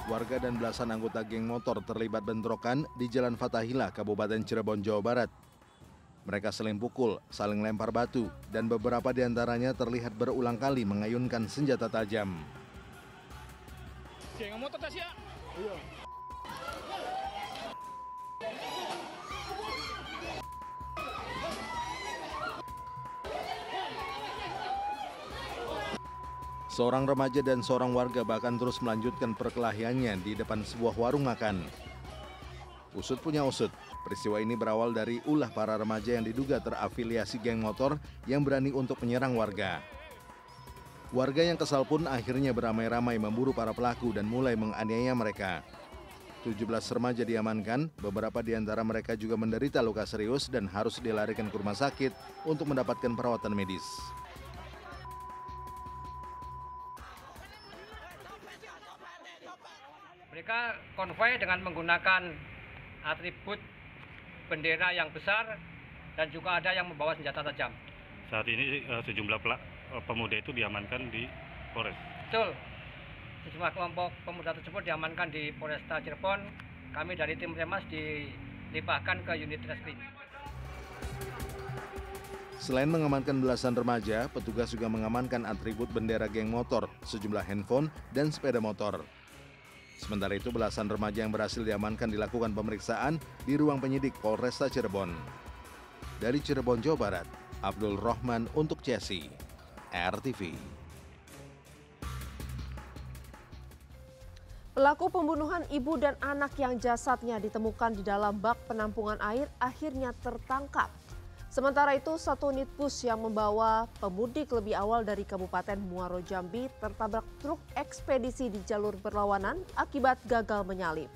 Warga dan belasan anggota geng motor terlibat bentrokan di Jalan Fathahillah, Kabupaten Cirebon, Jawa Barat. Mereka saling pukul, saling lempar batu, dan beberapa di antaranya terlihat berulang kali mengayunkan senjata tajam. Geng motor tas ya? Iya. Seorang remaja dan seorang warga bahkan terus melanjutkan perkelahiannya di depan sebuah warung makan. Usut punya usut, peristiwa ini berawal dari ulah para remaja yang diduga terafiliasi geng motor yang berani untuk menyerang warga. Warga yang kesal pun akhirnya beramai-ramai memburu para pelaku dan mulai menganiaya mereka. 17 remaja diamankan, beberapa di antara mereka juga menderita luka serius dan harus dilarikan ke rumah sakit untuk mendapatkan perawatan medis. Mereka konvoi dengan menggunakan atribut bendera yang besar dan juga ada yang membawa senjata tajam. Saat ini sejumlah pemuda itu diamankan di Polres. Betul, sejumlah kelompok pemuda tersebut diamankan di Polresta Cirebon. Kami dari tim Remas dilimpahkan ke unit reskrim. Selain mengamankan belasan remaja, petugas juga mengamankan atribut bendera geng motor, sejumlah handphone, dan sepeda motor. Sementara itu, belasan remaja yang berhasil diamankan dilakukan pemeriksaan di ruang penyidik Polresta Cirebon. Dari Cirebon, Jawa Barat, Abdul Rahman untuk CSI, RTV. Pelaku pembunuhan ibu dan anak yang jasadnya ditemukan di dalam bak penampungan air akhirnya tertangkap. Sementara itu, satu unit bus yang membawa pemudik lebih awal dari Kabupaten Muaro Jambi tertabrak truk ekspedisi di jalur berlawanan akibat gagal menyalip.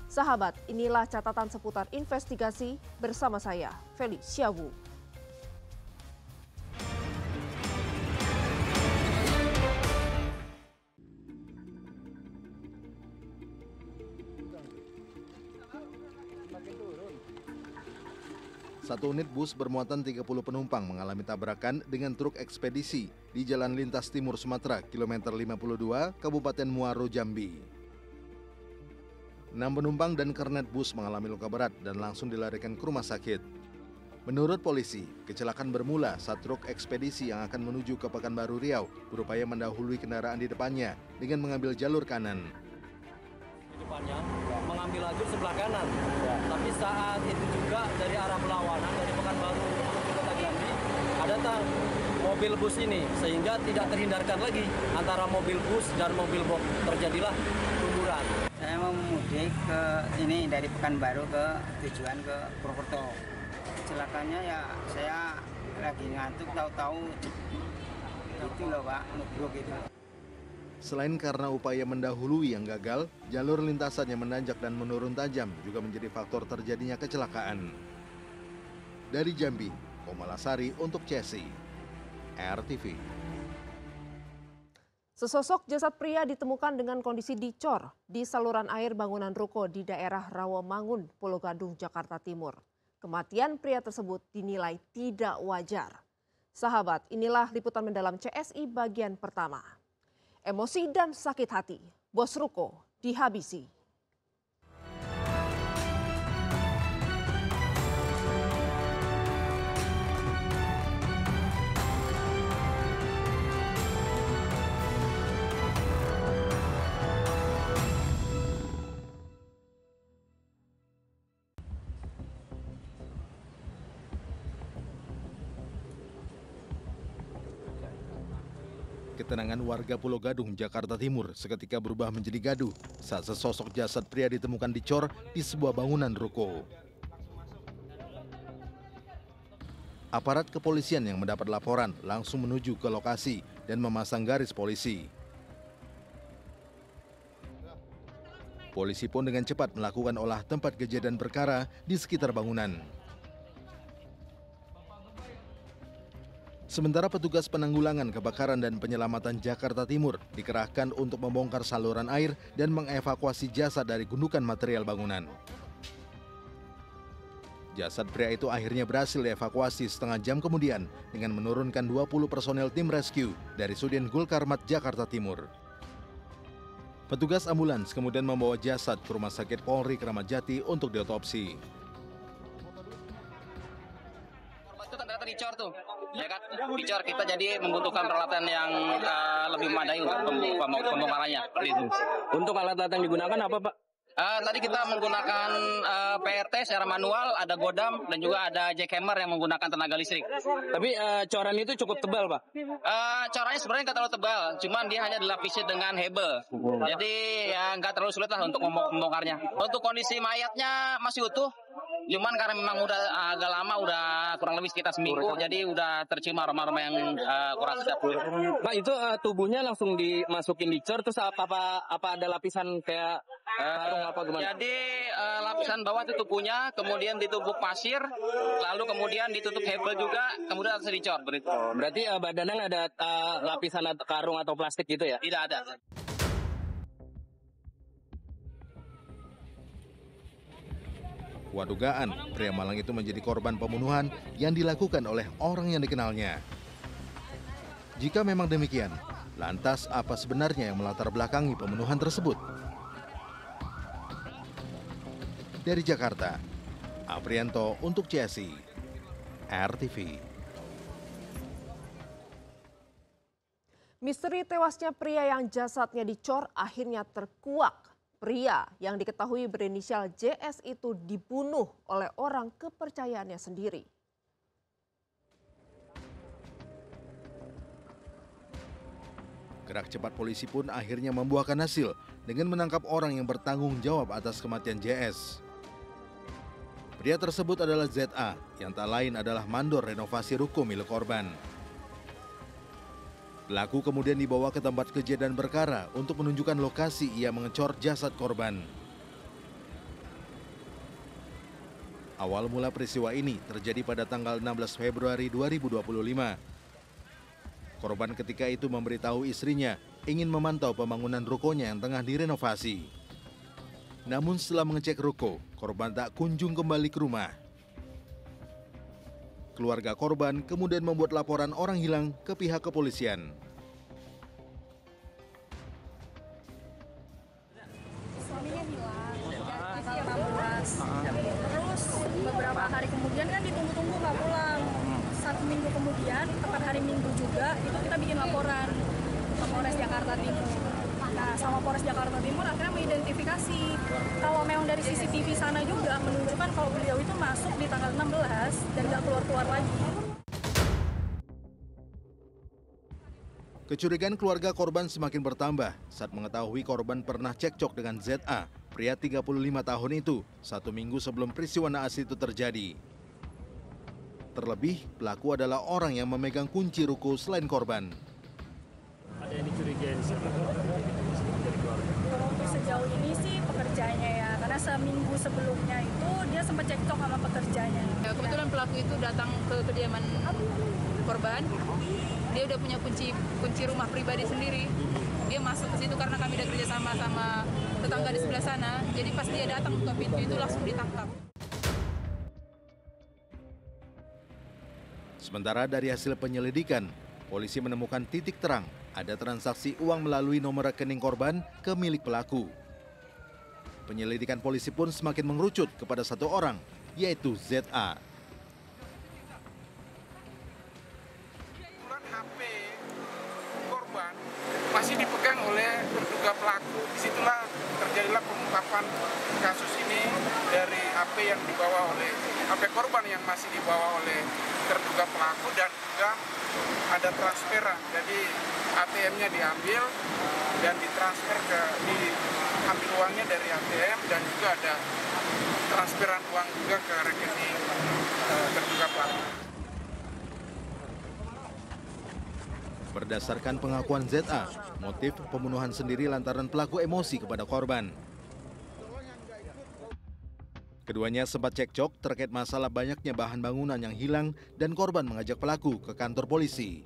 Sahabat, inilah catatan seputar investigasi bersama saya, Feli Syawu. Satu unit bus bermuatan 30 penumpang mengalami tabrakan dengan truk ekspedisi di Jalan Lintas Timur Sumatera, kilometer 52, Kabupaten Muaro Jambi. 6 penumpang dan kernet bus mengalami luka berat dan langsung dilarikan ke rumah sakit. Menurut polisi, kecelakaan bermula saat truk ekspedisi yang akan menuju ke Pekanbaru Riau berupaya mendahului kendaraan di depannya dengan mengambil jalur kanan. Di depannya mengambil lajur sebelah kanan, tapi saat itu juga dari arah berlawanan dari Pekanbaru menuju Kota Jambi ada mobil bus ini, sehingga tidak terhindarkan lagi antara mobil bus dan mobil box, terjadilah tumburan. Saya mau mudik ke ini dari Pekanbaru ke tujuan ke Purwokerto. Celakanya ya saya lagi ngantuk, tahu-tahu itu loh Pak, nubruk itu. Selain karena upaya mendahului yang gagal, jalur lintasan yang menanjak dan menurun tajam juga menjadi faktor terjadinya kecelakaan. Dari Jambi, Komalasari untuk CSI, RTV. Sesosok jasad pria ditemukan dengan kondisi dicor di saluran air bangunan ruko di daerah Rawamangun, Pulau Gadung, Jakarta Timur. Kematian pria tersebut dinilai tidak wajar. Sahabat, inilah liputan mendalam CSI bagian pertama. Emosi dan sakit hati, bos ruko dihabisi. Ketenangan warga Pulau Gadung, Jakarta Timur seketika berubah menjadi gaduh saat sesosok jasad pria ditemukan dicor di sebuah bangunan ruko. Aparat kepolisian yang mendapat laporan langsung menuju ke lokasi dan memasang garis polisi. Polisi pun dengan cepat melakukan olah tempat kejadian perkara di sekitar bangunan. Sementara petugas penanggulangan kebakaran dan penyelamatan Jakarta Timur dikerahkan untuk membongkar saluran air dan mengevakuasi jasad dari gundukan material bangunan. Jasad pria itu akhirnya berhasil dievakuasi setengah jam kemudian dengan menurunkan 20 personel tim rescue dari Sudin Gul Karmat, Jakarta Timur. Petugas ambulans kemudian membawa jasad ke Rumah Sakit Polri Kramat Jati untuk diotopsi. Korban itu ternyata dicor tuh, ya kan? Dicor, kita jadi membutuhkan peralatan yang lebih memadai untuk pembongkarannya. Untuk alat-alat yang digunakan apa, Pak? Tadi kita menggunakan PRT secara manual, ada godam dan juga ada jackhammer yang menggunakan tenaga listrik. Tapi coran itu cukup tebal, Pak? Coranya sebenarnya nggak terlalu tebal, cuman dia hanya dilapisi dengan hebel. Jadi ya nggak terlalu sulit lah untuk membongkarnya. Untuk kondisi mayatnya masih utuh, cuman karena memang udah agak lama, udah kurang lebih sekitar seminggu, jadi udah tercium aroma-aroma yang kurang sedap. Pak, itu tubuhnya langsung dimasukin di cor, terus apa ada lapisan kayak karung apa gimana? Jadi lapisan bawah itu tubuhnya, kemudian ditumbuk pasir, lalu kemudian ditutup hebel juga, kemudian atas dicor. Berarti badannya nggak ada lapisan karung atau plastik gitu ya? Tidak ada. Wadugaan, pria Malang itu menjadi korban pembunuhan yang dilakukan oleh orang yang dikenalnya. Jika memang demikian, lantas apa sebenarnya yang melatar belakangi pembunuhan tersebut? Dari Jakarta, Aprianto untuk CSI, RTV. Misteri tewasnya pria yang jasadnya dicor akhirnya terkuak. Pria yang diketahui berinisial JS itu dibunuh oleh orang kepercayaannya sendiri. Gerak cepat polisi pun akhirnya membuahkan hasil dengan menangkap orang yang bertanggung jawab atas kematian JS. Pria tersebut adalah ZA, yang tak lain adalah mandor renovasi ruko milik korban. Pelaku kemudian dibawa ke tempat kejadian perkara untuk menunjukkan lokasi ia mengecor jasad korban. Awal mula peristiwa ini terjadi pada tanggal 16 Februari 2025. Korban ketika itu memberitahu istrinya ingin memantau pembangunan rukonya yang tengah direnovasi. Namun setelah mengecek ruko, korban tak kunjung kembali ke rumah. Keluarga korban kemudian membuat laporan orang hilang ke pihak kepolisian. Suaminya hilang, tanggal 16. Terus beberapa hari kemudian kan ditunggu-tunggu nggak pulang. 1 minggu kemudian, tepat hari Minggu juga, itu kita bikin laporan ke Polres Jakarta Timur. Nah, sama Polres Jakarta Timur akhirnya mengidentifikasi kalau memang dari CCTV sana juga menunjukkan kalau beliau itu masuk di tanggal 16 dan nggak keluar-keluar lagi. Kecurigaan keluarga korban semakin bertambah saat mengetahui korban pernah cekcok dengan ZA, pria 35 tahun itu, 1 minggu sebelum peristiwa naas itu terjadi. Terlebih, pelaku adalah orang yang memegang kunci ruko selain korban. Ada yang dicurigai siapa? Kalau untuk sejauh ini sih pekerjanya ya, karena seminggu sebelumnya itu dia sempat cekcok sama pekerjanya. Ya, kebetulan pelaku itu datang ke kediaman korban, dia udah punya kunci rumah pribadi sendiri. Dia masuk ke situ karena kami udah kerja sama tetangga di sebelah sana. Jadi pas dia datang buka pintu itu langsung ditangkap. Sementara dari hasil penyelidikan, polisi menemukan titik terang ada transaksi uang melalui nomor rekening korban ke milik pelaku. Penyelidikan polisi pun semakin mengerucut kepada satu orang, yaitu ZA. HP korban masih dipegang oleh terduga pelaku. Disitulah terjadilah pengungkapan kasus ini dari HP yang dibawa oleh HP korban yang masih dibawa oleh terduga pelaku, dan juga ada transferan. Jadi ATM-nya diambil dan ditransfer diambil uangnya dari ATM, dan juga ada transferan uang juga ke rekening terduga pelaku. Berdasarkan pengakuan ZA, motif pembunuhan sendiri lantaran pelaku emosi kepada korban. Keduanya sempat cekcok terkait masalah banyaknya bahan bangunan yang hilang dan korban mengajak pelaku ke kantor polisi.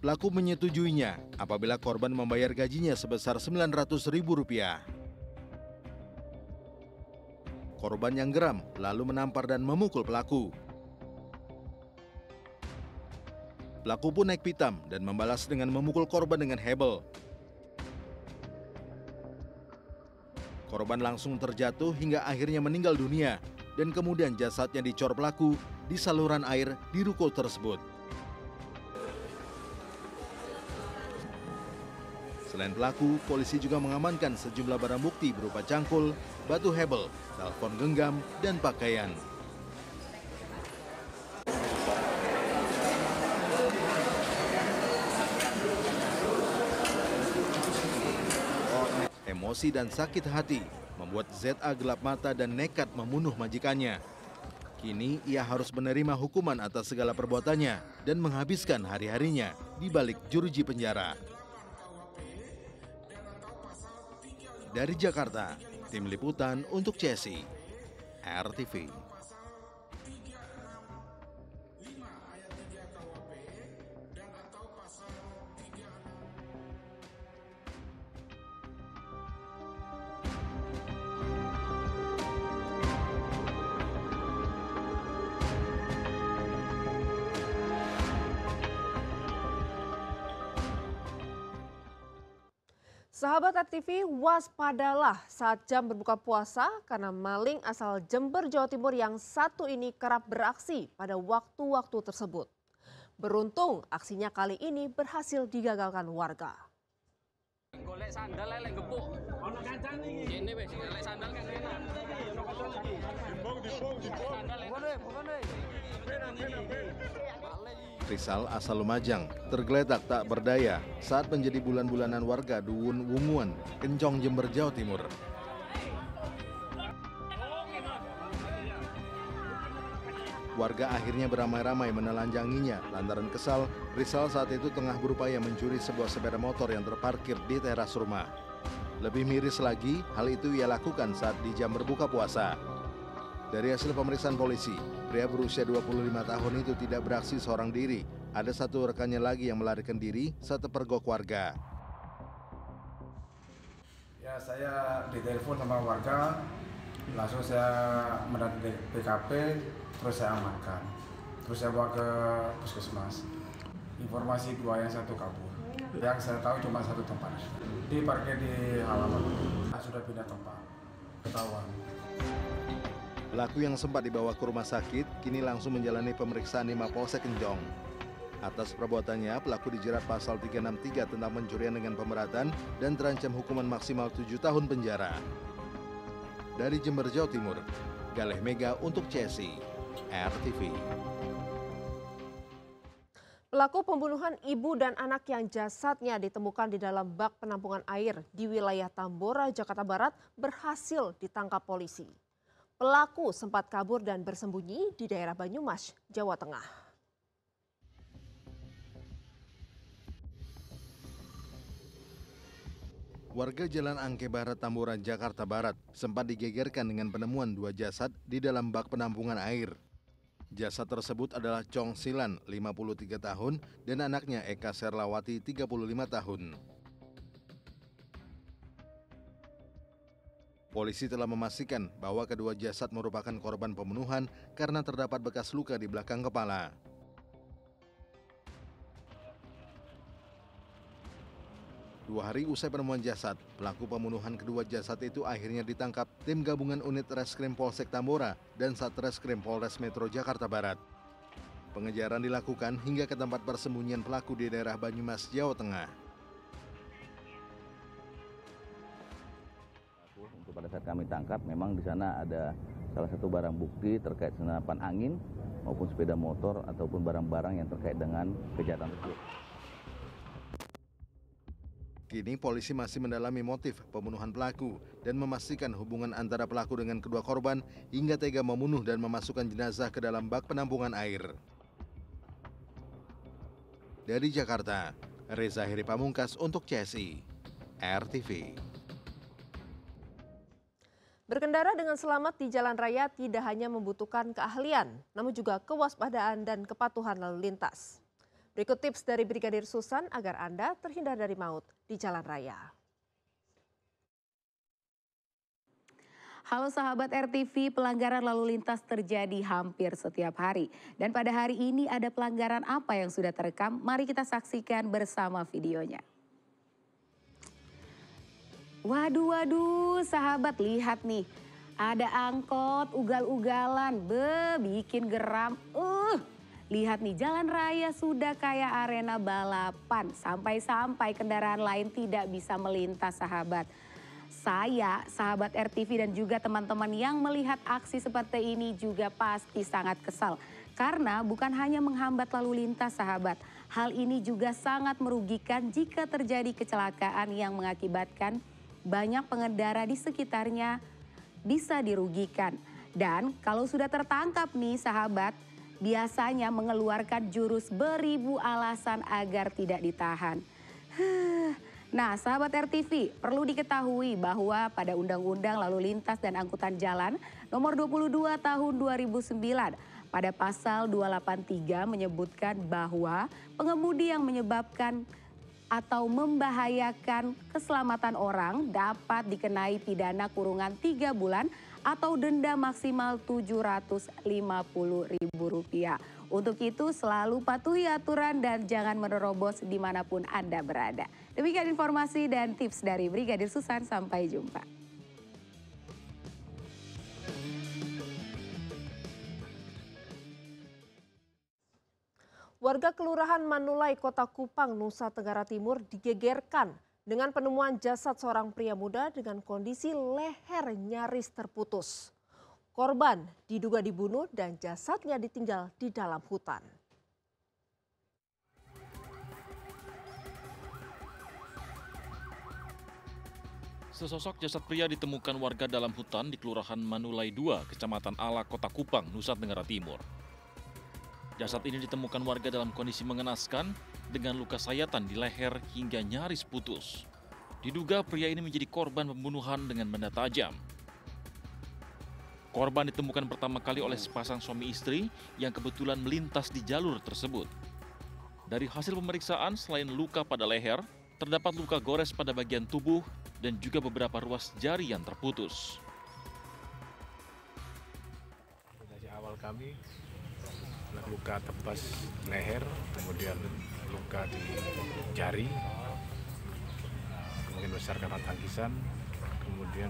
Pelaku menyetujuinya apabila korban membayar gajinya sebesar Rp900.000. Korban yang geram lalu menampar dan memukul pelaku. Pelaku pun naik pitam dan membalas dengan memukul korban dengan hebel. Korban langsung terjatuh hingga akhirnya meninggal dunia dan kemudian jasadnya dicor pelaku di saluran air di ruko tersebut. Selain pelaku, polisi juga mengamankan sejumlah barang bukti berupa cangkul, batu hebel, telepon genggam, dan pakaian. Emosi dan sakit hati membuat ZA gelap mata dan nekat membunuh majikannya. Kini ia harus menerima hukuman atas segala perbuatannya dan menghabiskan hari-harinya di balik jeruji penjara. Dari Jakarta, tim liputan untuk CSI, RTV. Sahabat RTV, waspadalah saat jam berbuka puasa karena maling asal Jember, Jawa Timur yang satu ini kerap beraksi pada waktu-waktu tersebut. Beruntung aksinya kali ini berhasil digagalkan warga. Golek sandal lek gepuk. Ono kancane iki. Kene wis golek sandal kan enak. Rizal asal Lumajang tergeletak tak berdaya saat menjadi bulan-bulanan warga Duwun Wunguan, Kencong, Jember, Jawa Timur. Warga akhirnya beramai-ramai menelanjanginya lantaran kesal Rizal saat itu tengah berupaya mencuri sebuah sepeda motor yang terparkir di teras rumah. Lebih miris lagi, hal itu ia lakukan saat di jam berbuka puasa. Dari hasil pemeriksaan polisi, pria berusia 25 tahun itu tidak beraksi seorang diri. Ada satu rekannya lagi yang melarikan diri saat terpergok warga. Ya, saya ditelepon sama warga, langsung saya mendatangi TKP, terus saya amankan. Terus saya bawa ke puskesmas. Informasi dua yang satu kabur. Yang saya tahu cuma satu tempat. Diparkir di halaman. Sudah pindah tempat. Ketahuan. Pelaku yang sempat dibawa ke rumah sakit kini langsung menjalani pemeriksaan di Mapolsek Kencong. Atas perbuatannya, pelaku dijerat pasal 363 tentang pencurian dengan pemberatan dan terancam hukuman maksimal 7 tahun penjara. Dari Jember, Jawa Timur, Galeh Mega untuk CSI, RTV. Pelaku pembunuhan ibu dan anak yang jasadnya ditemukan di dalam bak penampungan air di wilayah Tambora, Jakarta Barat berhasil ditangkap polisi. Pelaku sempat kabur dan bersembunyi di daerah Banyumas, Jawa Tengah. Warga Jalan Angke Barat, Tambora, Jakarta Barat sempat digegerkan dengan penemuan 2 jasad di dalam bak penampungan air. Jasad tersebut adalah Chong Silan, 53 tahun, dan anaknya Eka Serlawati, 35 tahun. Polisi telah memastikan bahwa kedua jasad merupakan korban pembunuhan karena terdapat bekas luka di belakang kepala. Dua hari usai penemuan jasad, pelaku pembunuhan kedua jasad itu akhirnya ditangkap tim gabungan unit Reskrim Polsek Tambora dan Satreskrim Polres Metro Jakarta Barat. Pengejaran dilakukan hingga ke tempat persembunyian pelaku di daerah Banyumas, Jawa Tengah. Pada saat kami tangkap, memang di sana ada salah satu barang bukti terkait senapan angin maupun sepeda motor ataupun barang-barang yang terkait dengan kejahatan tersebut. Kini polisi masih mendalami motif pembunuhan pelaku dan memastikan hubungan antara pelaku dengan kedua korban hingga tega membunuh dan memasukkan jenazah ke dalam bak penampungan air. Dari Jakarta, Reza Heri Pamungkas untuk CSI, RTV. Berkendara dengan selamat di jalan raya tidak hanya membutuhkan keahlian, namun juga kewaspadaan dan kepatuhan lalu lintas. Berikut tips dari Brigadir Susan agar Anda terhindar dari maut di jalan raya. Halo sahabat RTV, pelanggaran lalu lintas terjadi hampir setiap hari. Dan pada hari ini ada pelanggaran apa yang sudah terekam? Mari kita saksikan bersama videonya. Waduh, sahabat lihat nih. Ada angkot ugal-ugalan, bikin geram. Lihat nih, jalan raya sudah kayak arena balapan. Sampai-sampai kendaraan lain tidak bisa melintas, sahabat. Saya, sahabat RTV dan juga teman-teman yang melihat aksi seperti ini juga pasti sangat kesal. Karena bukan hanya menghambat lalu lintas, sahabat. Hal ini juga sangat merugikan jika terjadi kecelakaan yang mengakibatkan banyak pengendara di sekitarnya bisa dirugikan. Dan kalau sudah tertangkap nih sahabat, biasanya mengeluarkan jurus beribu alasan agar tidak ditahan. Nah sahabat RTV, perlu diketahui bahwa pada Undang-Undang Lalu Lintas dan Angkutan Jalan nomor 22 tahun 2009 pada pasal 283 menyebutkan bahwa pengemudi yang menyebabkan atau membahayakan keselamatan orang dapat dikenai pidana kurungan 3 bulan atau denda maksimal Rp750.000. Untuk itu selalu patuhi aturan dan jangan menerobos dimanapun Anda berada. Demikian informasi dan tips dari Brigadir Susan, sampai jumpa. Warga Kelurahan Manulai, Kota Kupang, Nusa Tenggara Timur digegerkan dengan penemuan jasad seorang pria muda dengan kondisi leher nyaris terputus. Korban diduga dibunuh dan jasadnya ditinggal di dalam hutan. Sesosok jasad pria ditemukan warga dalam hutan di Kelurahan Manulai 2, Kecamatan Ala, Kota Kupang, Nusa Tenggara Timur. Jasad ini ditemukan warga dalam kondisi mengenaskan dengan luka sayatan di leher hingga nyaris putus. Diduga pria ini menjadi korban pembunuhan dengan benda tajam. Korban ditemukan pertama kali oleh sepasang suami istri yang kebetulan melintas di jalur tersebut. Dari hasil pemeriksaan, selain luka pada leher, terdapat luka gores pada bagian tubuh dan juga beberapa ruas jari yang terputus. Dari awal kami luka tebas leher, kemudian luka di jari, kemudian besar karena tangkisan, kemudian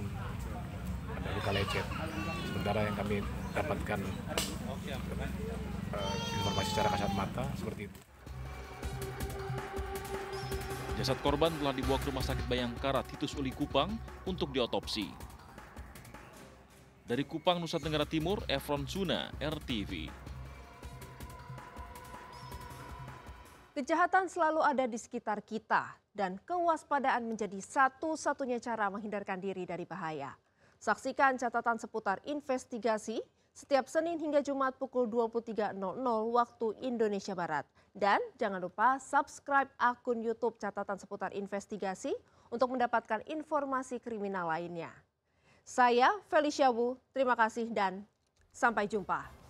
ada luka lecet. Sementara yang kami dapatkan informasi secara kasat mata seperti itu. Jasad korban telah dibawa ke Rumah Sakit Bayangkara Titus Uli Kupang untuk diotopsi. Dari Kupang, Nusa Tenggara Timur, Efron Suna, RTV. Kejahatan selalu ada di sekitar kita dan kewaspadaan menjadi satu-satunya cara menghindarkan diri dari bahaya. Saksikan catatan seputar investigasi setiap Senin hingga Jumat pukul 23.00 waktu Indonesia Barat. Dan jangan lupa subscribe akun YouTube Catatan Seputar Investigasi untuk mendapatkan informasi kriminal lainnya. Saya Felicia Wu, terima kasih dan sampai jumpa.